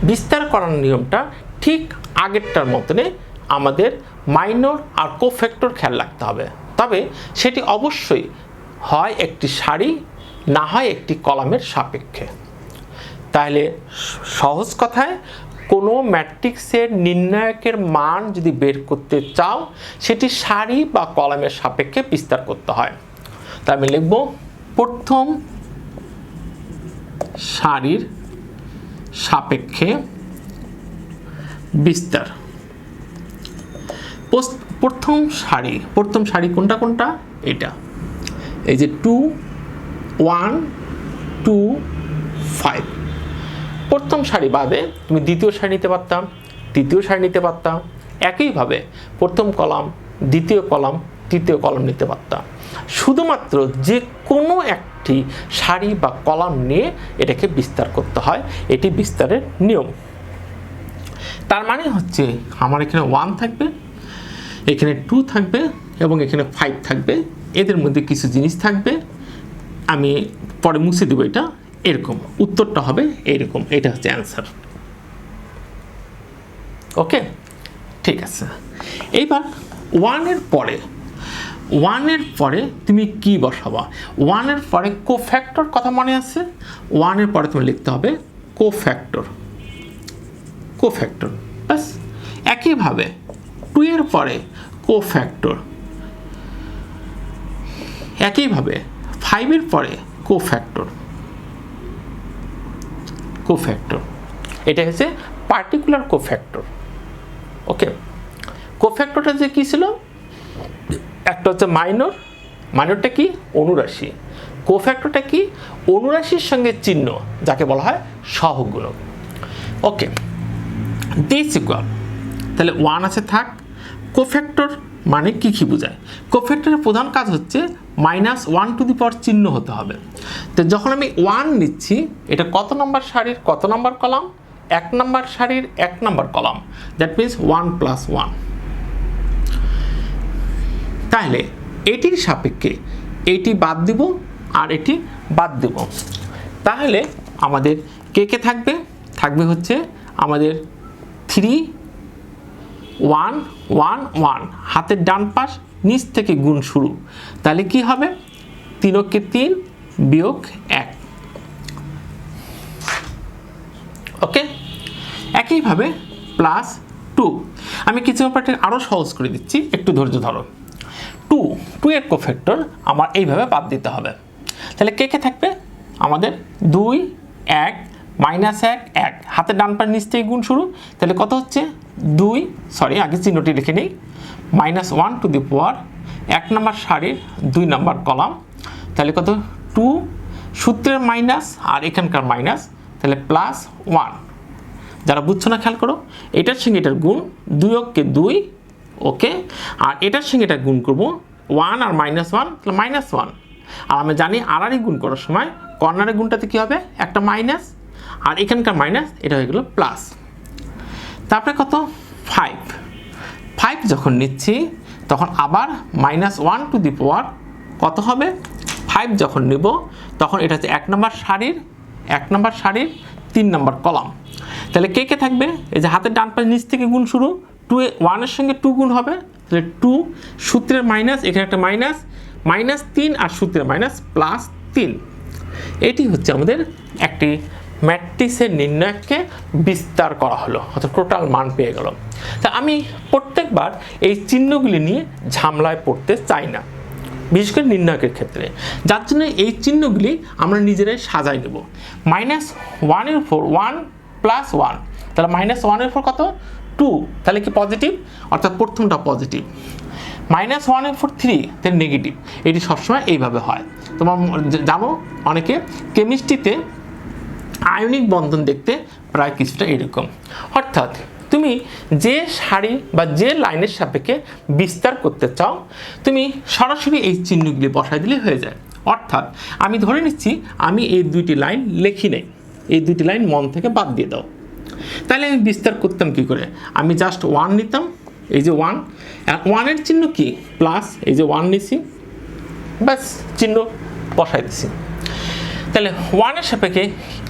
বিস্তার করার নিয়মটা ঠিক আগেরটার মতনে আমাদের মাইনর আর কোফ্যাক্টর খেয়াল রাখতে হবে, তবে সেটি অবশ্যই হয় একটি সারি, না হয় একটি কলামের সাপেক্ষে। তাহলে সহজ কথায় কোনো ম্যাট্রিক্সের নির্ণায়কের মান যদি বের করতে চাও সেটি সারি বা কলামের সাপেক্ষে বিস্তার করতে হয়। তাই আমি লিখব প্রথম সারির সাপেক্ষে বিস্তার। প্রথম সারি কোনটা কোনটা? এটা, এই যে 2 1 2 5। প্রথম সারি বাদে তুমি দ্বিতীয় সারি নিতে পারতাম, তৃতীয় সারি নিতে পারতাম, একইভাবে প্রথম কলাম, দ্বিতীয় কলাম, তৃতীয় কলাম নিতে পারতাম। শুধুমাত্র যে কোনো একটি সারি বা কলাম নিয়ে এটাকে বিস্তার করতে হয়, এটি বিস্তারের নিয়ম। তার মানে হচ্ছে আমার এখানে 1 থাকবে, এখানে 2 থাকবে এবং এখানে 5 থাকবে। এদের মধ্যে কিছু জিনিস থাকবে, আমি পরে মুছে দেবো। এটা এরকম, উত্তরটা হবে এরকম। এটা হচ্ছে অ্যান্সার। ওকে, ঠিক আছে। এইবার 1 এর পরে তুমি কি বসাবা? 1 এর পরে কোফ্যাক্টর কথা মনে আছে? 1 এর পরে তুমি লিখতে হবে কোফ্যাক্টর। বাস। একইভাবে 2 এর পরে কোফ্যাক্টর, একইভাবে 5 এর পরে কোফ্যাক্টর। এটা হচ্ছে পার্টিকুলার কোফ্যাক্টর। ওকে, কোফ্যাক্টরটা যে কি ছিল? একটা হচ্ছে মাইনরটা কি? অনুরাশি। কোফ্যাক্টরটা কি? অনুরাশির সঙ্গে চিহ্ন, যাকে বলা হয় সহগুণক। ওকে, দিস ইকুয়াল, তাহলে 1 আছে থাক। কোফ্যাক্টর মানে কি বোঝায়? কোফ্যাক্টরের প্রধান কাজ হচ্ছে -1 চিহ্ন হতে হবে। তো যখন আমি 1 নিচ্ছি, এটা কত নম্বর সারির কত নম্বর কলাম? 1 নম্বর সারির 1 নম্বর কলাম। That means 1 + 1। তাহলে এটির সাপেক্ষে এটি বাদ দিব আর এটি বাদ দিব। তাহলে আমাদের কে থাকবে? থাকবে হচ্ছে আমাদের 3 1 1 1। হাতের ডান পাশ নিচ থেকে গুণ শুরু। তাহলে কি হবে? 3 × 3 - 1। ওকে, একইভাবে +2। আমি কিছু ব্যাপারটা আরও সহজ করে দিচ্ছি, একটু ধৈর্য ধরো। 2 এর কোফ্যাক্টর আমার এইভাবে বাদ দিতে হবে। তাহলে কে থাকবে? আমাদের 2 1 -1 1। হাতের ডান পাশ নিচ থেকে গুণ শুরু। তাহলে কত হচ্ছে? 2, আগে চিহ্নটি লিখে নিই। -1 1 নম্বর সারির 2 নম্বর কলাম। তাহলে কত? 2, সূত্রের মাইনাস আর এখানকার মাইনাস, তাহলে +1। যারা বুঝছো না খেয়াল করো, এটার সঙ্গে এটার গুণ, 2 × 2। ওকে, আর এটার সঙ্গে এটা গুণ করব 1 আর -1, তাহলে -1। আর আমি জানি আড়াআড়ি গুণ করার সময় কর্নারের গুণটাতে কি হবে? একটা মাইনাস, আর এখানকার মাইনাস, এটা হয়ে গেল প্লাস। তারপরে কত? 5 যখন নিচ্ছি তখন আবার -1 কত হবে? 5 যখন নেব তখন এটা হচ্ছে 1 নম্বর সারির 3 নম্বর কলাম। তাহলে কে থাকবে? এই যে হাতের ডান পাশ নিচ থেকে গুণ শুরু, 1 এর সঙ্গে 2 গুণ হবে, তাহলে 2, সূত্রের মাইনাস, এখানে একটা -3 আর সূত্রের মাইনাস +3। এটি হচ্ছে আমাদের একটি ম্যাট্রিক্সের নির্ণায়ককে বিস্তার করা হলো, অর্থাৎ টোটাল মান পেয়ে গেল। তা আমি প্রত্যেকবার এই চিহ্নগুলি নিয়ে ঝামেলায় পড়তে চাই না, বিশেষ করে নির্ণায়কের ক্ষেত্রে। যার জন্য এই চিহ্নগুলি আমরা নিজেরাই সাজাই নেব। -1 এর উপর 1 + 1, তাহলে -1 এর উপর কত? 2, তাহলে কি পজিটিভ? অর্থাৎ প্রথমটা পজিটিভ। -1 এর উপর 3, তাহলে নেগেটিভ। এটি সবসময় এইভাবে হয়। তোমার জানো অনেকে কেমিস্ট্রিতে আয়নিক বন্ধন দেখতে প্রায় কিছুটা এরকম। অর্থাৎ তুমি যে সারি বা যে লাইনের সাপেক্ষে বিস্তার করতে চাও, তুমি সরাসরি এই চিহ্নগুলি বসাই দিলে হয়ে যায়। অর্থাৎ আমি ধরে নিচ্ছি আমি এই 2টি লাইন লিখি নাই, এই 2টি লাইন মন থেকে বাদ দিয়ে দাও। তাহলে আমি বিস্তার করতাম কি করে? আমি জাস্ট 1 নিতাম, এই যে 1, আর 1-এর চিহ্ন কি প্লাস, এই যে 1 নিছি, ব্যাস চিহ্ন বসাই দিছি। তাহলে 1-এর সাপেক্ষে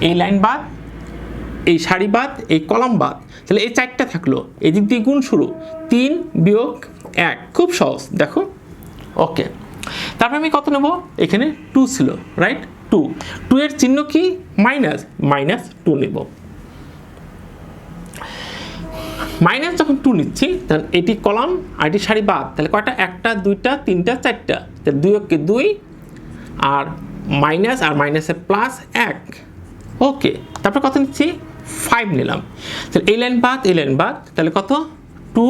এই লাইন বাদ, এই সারি বাদ, এই কলাম বাদ, তাহলে এই 4টা থাকলো, এই দিক দিয়ে গুণ শুরু, 3 বিয়োগ 1, খুব সহজ দেখো। ওকে, তারপরে আমি কত নেব, এখানে 2 ছিল রাইট, 2 এর চিহ্ন কি মাইনাস, -2 নেব। মাইনাস যখন 2 নিচ্ছি তখন এটি কলাম আর এটি সারি বাদ, তাহলে কয়টা, 1টা 2টা 3টা 4টা, তাহলে 2 কে 2 আর মাইনাস আর মাইনাসের প্লাস 1। ওকে, তারপর কত নিচ্ছি 5 নিলাম, তাহলে এই লাইন বাদ এই লাইন বাদ, তাহলে কত 2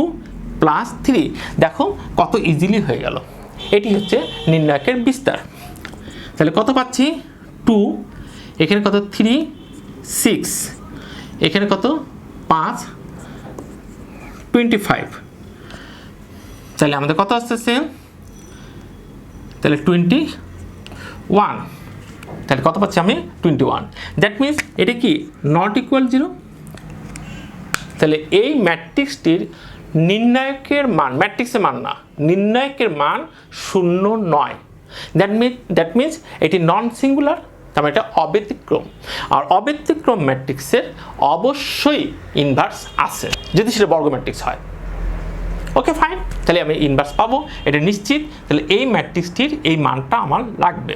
+ 3, দেখো কত ইজিলি হয়ে গেল। এটি হচ্ছে নির্ণায়কের বিস্তার। তাহলে কত পাচ্ছি 2, এখানে কত 3 6, এখানে কত 5 25, তাহলে আমাদের কত আসতেছে, তাহলে 21, তাহলে কত পাচ্ছি আমি 21। দ্যাট মিনস এটা কি নট ইকুয়াল 0। তাহলে এই ম্যাট্রিক্সটির নির্ণায়কের মান, ম্যাট্রিক্সের মান না, নির্ণায়কের মান 0 নয়। দ্যাট মিনস এটি নন সিঙ্গুলার, তার মানে এটা অব্যতিক্রম। আর অব্যতিক্রম ম্যাট্রিক্সের অবশ্যই ইনভার্স আছে, যদি সেটা বর্গ ম্যাট্রিক্স হয়। ওকে ফাইন, তাহলে আমি ইনভার্স পাবো, এটা নিশ্চিত। তাহলে এই ম্যাট্রিক্সটির এই মানটা আমার লাগবে,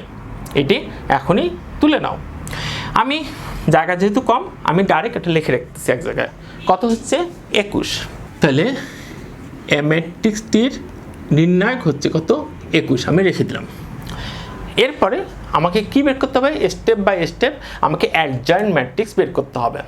এটি এখনই তুলে নাও। আমি জায়গা যেহেতু কম, আমি ডাইরেক্ট এটা লিখে রাখতেছি এক জায়গায়, কত হচ্ছে 21। তাহলে এই ম্যাট্রিক্সটির নির্ণায়ক হচ্ছে কত 21, আমি রেখে দিলাম। এরপরে আমাকে কি বের করতে হবে, স্টেপ বাই স্টেপ আমাকে অ্যাডজয়েন্ট ম্যাট্রিক্স বের করতে হবে।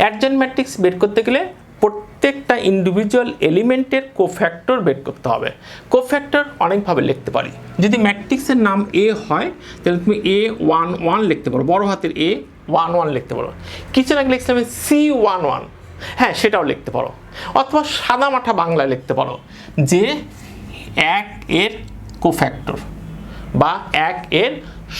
অ্যাডজয়েন্ট ম্যাট্রিক্স বের করতে গেলে প্রত্যেকটা ইন্ডিভিজুয়াল এলিমেন্টের কোফ্যাক্টর বের করতে হবে। কোফ্যাক্টর অনেকভাবে লিখতে পারি, যদি ম্যাট্রিক্সের নাম এ হয় তাহলে তুমি A11 লিখতে পারো, বড় হাতের A11 লিখতে পারো। কিছু আগে লিখছিলাম C11, হ্যাঁ সেটাও লিখতে পারো, অথবা সাদা মাঠা বাংলায় লিখতে পারো যে 1 এর কোফ্যাক্টর বা 1 এর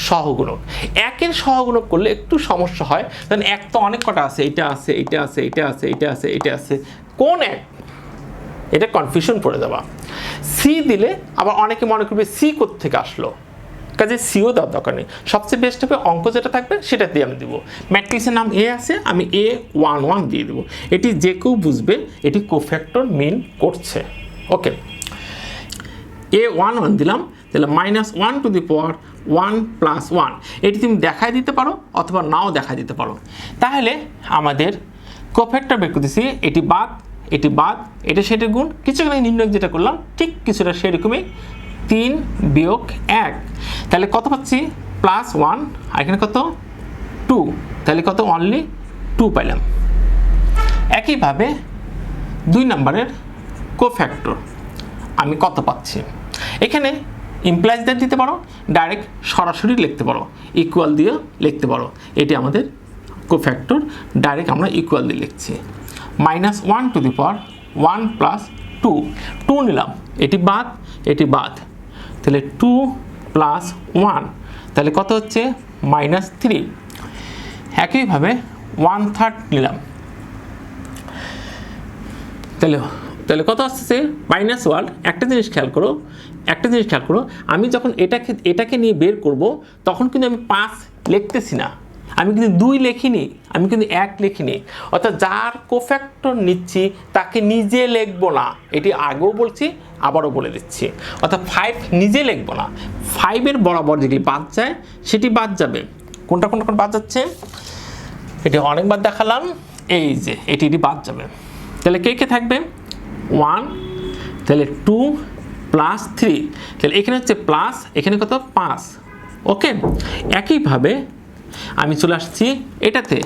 সহগুণক। 1 এর সহগুণক করলে একটু সমস্যা হয়, কারণ 1 তো অনেক কটা আছে, এটা আছে এটা আছে এটা আছে এটা আছে এটা আছে, কোন 1, এটা কনফিউশন পড়ে যাবা। সি দিলে আবার অনেকে মনে করবে সি কোত্থেকে আসলো, কাজে সিও দেওয়ার দরকার নেই। সবচেয়ে বেস্ট হবে অঙ্ক যেটা থাকবে সেটা দিয়ে আমি দেবো। ম্যাট্রিক্সের নাম এ আছে, আমি A11 দিয়ে দেবো, এটি যে কেউ বুঝবে এটি কোফ্যাক্টর মিন করছে। ওকে, A11 দিলাম, তাহলে -1 টু দি পাওয়ার 1 + 1, এটি তুমি দেখাই দিতে পারো অথবা নাও দেখাই দিতে পারো। তাহলে আমাদের কোফ্যাক্টর বের করতেছি, এটি বাদ এটি বাদ, এটা সেটার গুণ, কিছু নির্ণয় যেটা করলাম ঠিক কিছুটা সেরকমই, 3 বিয়োগ 1, তাহলে কত পাচ্ছি +1, আর এখানে কত 2, তাহলে কত অনলি 2 পাইলাম। একইভাবে 2 নম্বরের কোফ্যাক্টর আমি কত পাচ্ছি, এখানে ইমপ্লাইজ দ্যাট দিতে পারো, ডাইরেক্ট সরাসরি লিখতে পারো, ইকুয়াল দিয়ে লিখতে পারো। এটি আমাদের কোফ্যাক্টর, ডাইরেক্ট আমরা ইকুয়াল দিয়ে লিখছি। -1 টু দি পাওয়ার 1 + 2, 2 নিলাম, এটি বাদ এটি বাদ, তাহলে 2 + 1, তাহলে কত হচ্ছে -3। একইভাবে 1/3 নিলাম, তাহলে কত আসছে -1। একটা জিনিস খেয়াল করো, আমি যখন এটাকে নিয়ে বের করব তখন কিন্তু আমি 5 লিখতেছি না, আমি কিন্তু 2 লিখিনি, আমি কিন্তু 1 লিখিনি। অর্থাৎ যার কোফ্যাক্টর নিচ্ছি তাকে নিজে লিখবো না, এটি আগেও বলছি আবারও বলে দিচ্ছি। অর্থাৎ 5 নিজে লিখবো না, 5-এর বরাবর যেটি বাদ যায় সেটি বাদ যাবে। কোনটা বাদ যাচ্ছে, এটি অনেকবার দেখালাম, এই যে এটি বাদ যাবে। তাহলে কে থাকবে 1, তাহলে 2 + 3, তাহলে এখানে হচ্ছে প্লাস, এখানে কত 5। ওকে, একইভাবে আমি চলে আসছি এটাতে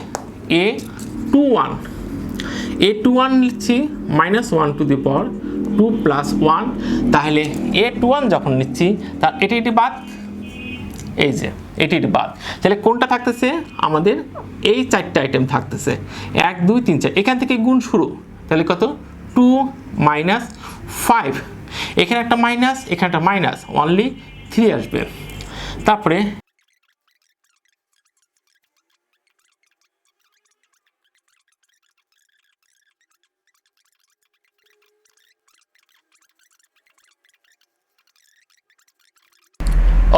A21 লিখছি, -1 টু দি পাওয়ার 2 + 1, তাহলে A21 যখন নিচ্ছি তার এটি বাদ, এই যে এটি বাদ, তাহলে কোনটা থাকতেছে আমাদের এই 4টা আইটেম থাকতেছে, 1 2 3 4, এখান থেকে গুণ শুরু, তাহলে কত 2 - 5, এখানে একটা মাইনাস এখানে একটা মাইনাস, অনলি 3 আসবে। তারপরে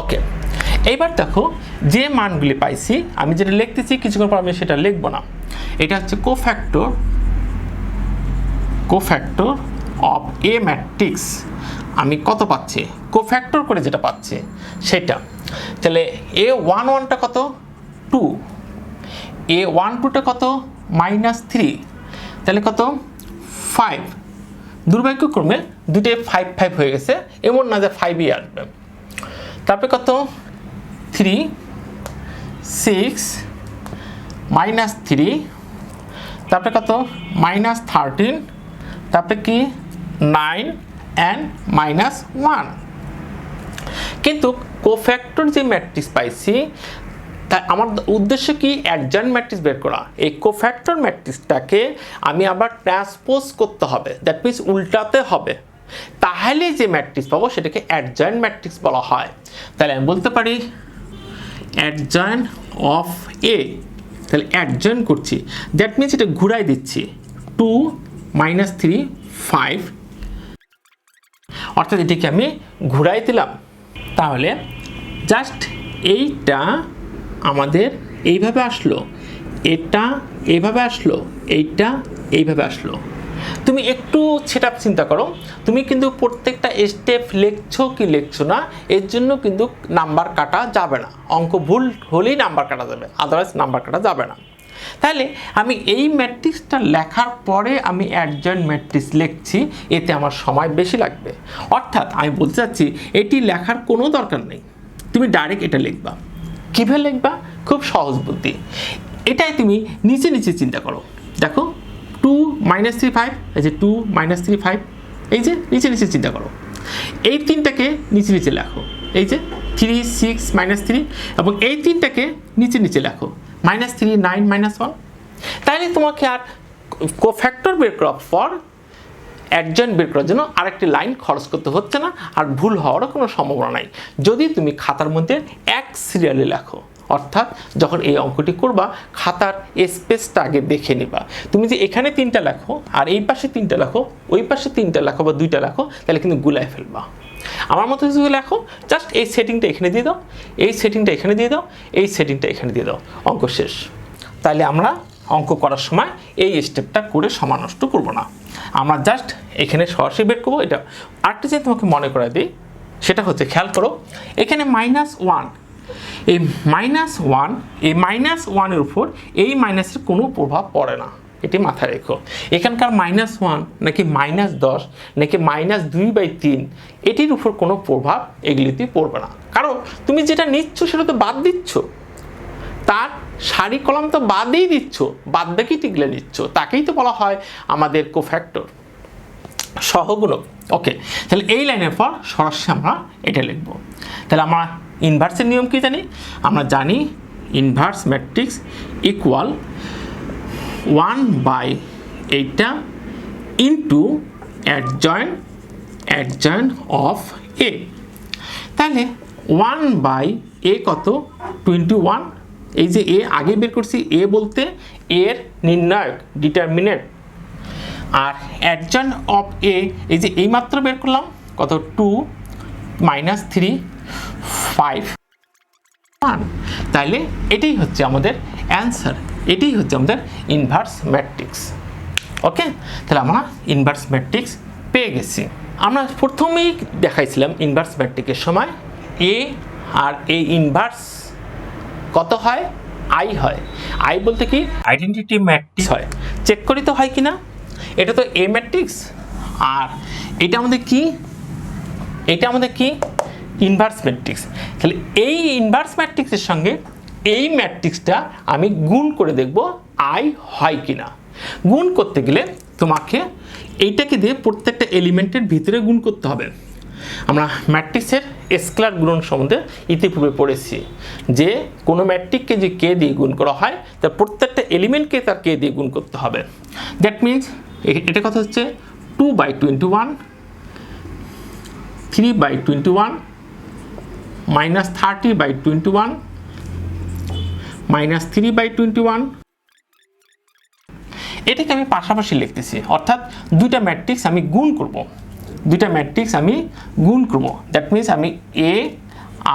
ওকে, এইবার দেখো যে মানগুলি পাইছি আমি যেটা লিখতেছি কিছুক্ষণ পর আমি সেটা লিখবো না। এটা হচ্ছে কোফ্যাক্টর অফ এ ম্যাট্রিক্স। আমি কত পাচ্ছি কোফ্যাক্টর করে যেটা পাচ্ছি সেটা, তাহলে A11টা কত 2, A12টা কত -3, তাহলে কত 5। দুর্ভাগ্যক্রমে দুটোই 5 5 হয়ে গেছে, এমন না যে 5ই আসবে। তারপরে কত 3 6 -3, তারপরে কত -13, তারপরে কি 9 and -1। কিন্তু কোফ্যাক্টর যে ম্যাট্রিক্স পাইছি তাই আমার উদ্দেশ্য কি অ্যাডজয়েন্ট ম্যাট্রিক্স বের করা। এই কোফ্যাক্টর ম্যাট্রিক্সটাকে আমি আবার ট্রান্সপোজ করতে হবে, দ্যাট মিনস উল্টাতে হবে, তাহলে যে ম্যাট্রিক্স পাবো সেটাকে অ্যাডজয়েন্ট ম্যাট্রিক্স বলা হয়। তাহলে আমি বলতে পারি অ্যাডজয়েন্ট অফ এ, তাহলে অ্যাডজয়েন্ট করছি, দ্যাট মিনস এটা ঘুরাই দিচ্ছি 2 -3 5, অর্থাৎ এটিকে আমি ঘুরাই দিলাম। তাহলে জাস্ট এইটা আমাদের এইভাবে আসলো, এটা এইভাবে আসলো, এইটা এইভাবে আসলো। তুমি একটু সেটা চিন্তা করো, তুমি কিন্তু প্রত্যেকটা স্টেপ লিখছো কি লিখছো না এর জন্য কিন্তু নাম্বার কাটা যাবে না। অঙ্ক ভুল হলেই নাম্বার কাটা যাবে, আদারওয়াইজ নাম্বার কাটা যাবে না। তাহলে আমি এই ম্যাট্রিক্সটা লেখার পরে আমি অ্যাডজয়েন্ট ম্যাট্রিক্স লিখছি, এতে আমার সময় বেশি লাগবে। অর্থাৎ আমি বলতে চাচ্ছি এটি লেখার কোনো দরকার নেই, তুমি ডাইরেক্ট এটা লিখবা। কীভাবে লিখবা? খুব সহজ বুদ্ধি। এটাই তুমি নিচে নিচে চিন্তা করো, দেখো 2 -3 5, এই যে 2 -3 5, এই যে নিচে নিচে চিন্তা করো। এই তিনটাকে নিচে নিচে লেখো, এই যে 3 6 -3, এবং এই তিনটাকে নিচে নিচে লেখো -3 9 -1। তাইলে তোমাকে আর কোফ্যাক্টর বের করার পর অ্যাডজয়েন্ট বের করার জন্য আরেকটি লাইন খরচ করতে হচ্ছে না, আর ভুল হওয়ারও কোনো সম্ভাবনা নাই যদি তুমি খাতার মধ্যে এক সিরিয়ালে লেখো। অর্থাৎ যখন এই অঙ্কটি করবা খাতার স্পেসটা আগে দেখে নিবা। তুমি যে এখানে 3টা লেখো আর এই পাশে 3টা লেখো, ওই পাশে 3টা লেখো বা 2টা লেখো, তাহলে কিন্তু গুলায় ফেলবা। আমার মতো কিছু লেখো, জাস্ট এই সেটিংটা এখানে দিয়ে দাও, এই সেটিংটা এখানে দিয়ে দাও, এই সেটিংটা এখানে দিয়ে দাও, অঙ্ক শেষ। তাহলে আমরা অঙ্ক করার সময় এই স্টেপটা করে সময় নষ্ট করবো না, আমরা জাস্ট এখানে সরাসরি বের করবো। এটা আরেকটা যে তোমাকে মনে করাই দিই, সেটা হচ্ছে খেয়াল করো এখানে -1, এই -1, এই -1-এর উপর এই মাইনাসের কোনো প্রভাব পড়ে না, এটি মাথায় রেখো। এখানকার -1 নাকি -10 নাকি -2/3 এটির উপর কোনো প্রভাব এগুলিতে পড়বে না, কারণ তুমি যেটা নিচ্ছ সেটা তো বাদ দিচ্ছ, তার সারি কলাম তো বাদই দিচ্ছ, বাদ বাকি টিকলে নিচ্ছ, তাকেই তো বলা হয় আমাদের কোফ্যাক্টর, সহগুণক। ওকে, তাহলে এই লাইনের পর সরাসরি আমরা এটা লিখব। তাহলে আমরা ইনভার্সের নিয়ম কি জানি? আমরা জানি inverse matrix equal 1/8 into adjoint of A. তাহলে 1/a কত 21, এই যে এ আগে বের করছি, এ বলতে এর নির্ণায়ক ডিটারমিনেন্ট, আর অ্যাডজয়েন্ট অফ এ এই যে এইমাত্র বের করলাম কত 2 -3 5 1। তাইলে এটাই হচ্ছে আমাদের অ্যান্সার, এটাই হচ্ছে আমাদের ইনভার্স ম্যাট্রিক্স। ওকে, তাহলে আমরা ইনভার্স ম্যাট্রিক্স পেয়ে গেছি। আমরা প্রথমেই দেখাইছিলাম ইনভার্স ম্যাট্রিক্সের সময় এ আর এ ইনভার্স কত হয়? আই হয়। আই বলতে কি আইডেন্টিটি ম্যাট্রিক্স হয়, চেক করি তো হয় কি না। এটা তো এ ম্যাট্রিক্স, আর এটা আমাদের কি, এটা আমাদের কি ইনভার্স ম্যাট্রিক্স। তাহলে এই ইনভার্স ম্যাট্রিক্সের সঙ্গে এই ম্যাট্রিক্সটা আমি গুণ করে দেখব আই হয় কি না। গুণ করতে গেলে তোমাকে এইটাকে দিয়ে প্রত্যেকটা এলিমেন্টের ভিতরে গুণ করতে হবে। আমরা ম্যাট্রিক্সের স্কেলার গুণন সম্বন্ধে ইতিপূর্বে পড়েছি যে কোনো ম্যাট্রিক্সকে যে কে দিয়ে গুণ করা হয় তার প্রত্যেকটা এলিমেন্টকে তার কে দিয়ে গুণ করতে হবে। দ্যাট মিনস এটা কথা হচ্ছে 2/21, 3/21, -30/21, -3/21। এটাকে আমি পাশাপাশি লিখতেছি, অর্থাৎ দুইটা ম্যাট্রিক্স আমি গুণ করব, দুইটা ম্যাট্রিক্স আমি গুণ করব। দ্যাট মিনস আমি এ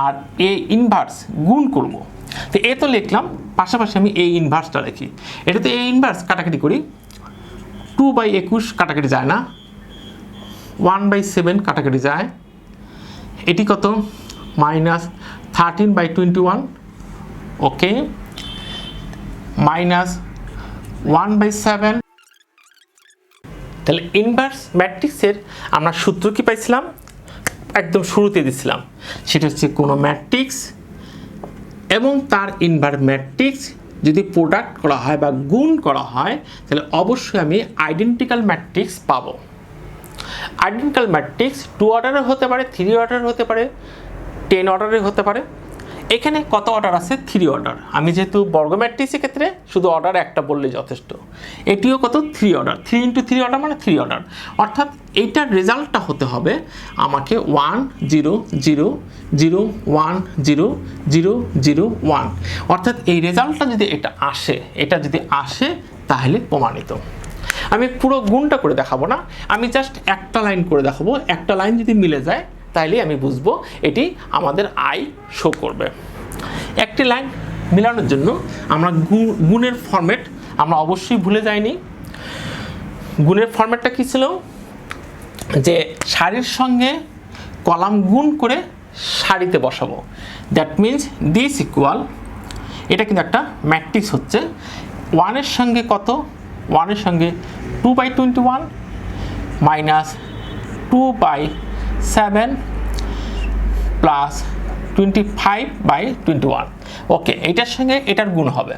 আর এ ইনভার্স গুণ করব। তো এ তো লিখলাম, পাশাপাশি আমি এ ইনভার্সটা লিখি। এটা তো এ ইনভার্স, কাটাকাটি করি। 2/21 কাটাকাটি যায় না, 1/7 কাটাকাটি যায়। এটি কত? -13/21, ওকে, -1/7। তাহলে ইনভার্স ম্যাট্রিক্সের আমরা সূত্র কি পাইছিলাম? একদম শুরুতে দিছিলাম, সেটা হচ্ছে কোনো ম্যাট্রিক্স এবং তার ইনভার্স ম্যাট্রিক্স যদি প্রোডাক্ট করা হয় বা গুণ করা হয়, তাহলে অবশ্যই আমি আইডেন্টিক্যাল ম্যাট্রিক্স পাবো। আইডেন্টিক্যাল ম্যাট্রিক্স 2 অর্ডারের হতে পারে, 3 অর্ডারের হতে পারে, 10 অর্ডারের হতে পারে। এখানে কত অর্ডার আছে? 3 অর্ডার। আমি যেহেতু বর্গ ম্যাট্রিক্সের ক্ষেত্রে শুধু অর্ডার একটা বললেই যথেষ্ট। এটিও কত? 3 অর্ডার। 3 × 3 অর্ডার মানে 3 অর্ডার। অর্থাৎ এইটার রেজাল্টটা হতে হবে আমাকে 1 0 0 0 1 0 0 0 1। অর্থাৎ এই রেজাল্টটা যদি এটা যদি আসে তাহলে প্রমাণিত। আমি পুরো গুণটা করে দেখাবো না, আমি জাস্ট একটা লাইন করে দেখাবো। একটা লাইন যদি মিলে যায় তাহলে আমি বুঝবো এটি আমাদের আই শো করবে। একটি লাইন মিলানোর জন্য আমরা গুণের ফরম্যাট আমরা অবশ্যই ভুলে যাইনি। গুণের ফরম্যাটটা কী ছিল? যে সারির সঙ্গে কলাম গুণ করে সারিতে বসাবো। দ্যাট মিনস দিস ইকুয়াল, এটা কিন্তু একটা ম্যাট্রিক্স হচ্ছে। 1-এর সঙ্গে কত? 1-এর সঙ্গে 2/21 -2/7 প্লাস 25/21। ওকে, এটার সঙ্গে এটার গুণ হবে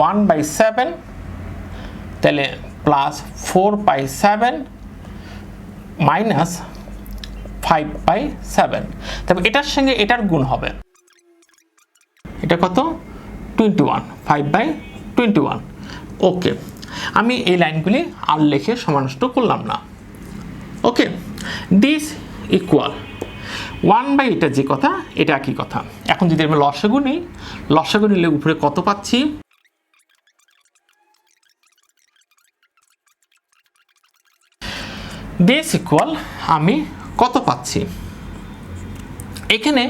1/7, তাহলে প্লাস 4/7 মাইনাস 5/7। তবে এটার সঙ্গে এটার গুণ হবে, এটা কত? 21, 5/21। ওকে, আমি এই লাইনগুলি আর লিখে সময় নষ্ট করলাম না। ওকে, দিস ইকুয়াল 1/, এটা যে কথা এটা একই কথা। এখন যদি আমি লসাগু নিই, লসাগু নিলে উপরে কত পাচ্ছি? দিস ইকুয়াল আমি কত পাচ্ছি? এখানে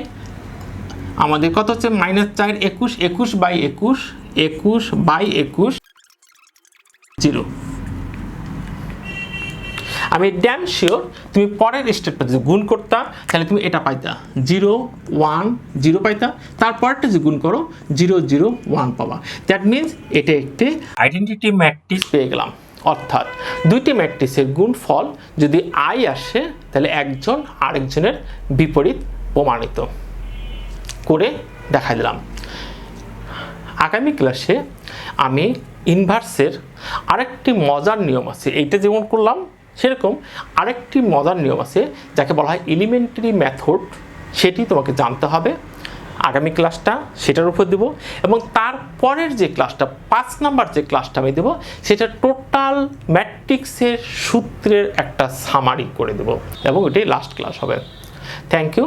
আমাদের কত হচ্ছে? -4 21, 21/21, 21/21 0। আমি ড্যাম শিওর তুমি পরের স্টেপটা যদি গুণ করতা তাহলে তুমি এটা পাইতা 0 1 0 পাইতা, তারপরটা যদি গুণ করো 0 0 1 পাবা। দ্যাট মিনস এটা একটি আইডেন্টিটি ম্যাট্রিক্স পেয়ে গেলাম। অর্থাৎ দুইটি ম্যাট্রিক্সের গুণফল যদি আই আসে তাহলে একজন আরেকজনের বিপরীত প্রমাণিত করে দেখাই দিলাম। আগামী ক্লাসে আমি ইনভার্সের আরেকটি মজার নিয়ম আছে, এইটা যেমন করলাম সেরকম আরেকটি মজার নিয়ম আছে যাকে বলা হয় এলিমেন্টারি মেথড, সেটি তোমাকে জানতে হবে। আগামী ক্লাসটা সেটার উপর দেব এবং তারপরের যে ক্লাসটা 5 নাম্বার যে ক্লাসটা আমি দেব সেটা টোটাল ম্যাট্রিক্সের সূত্রের একটা সামারি করে দেব এবং এটাই লাস্ট ক্লাস হবে। Thank you.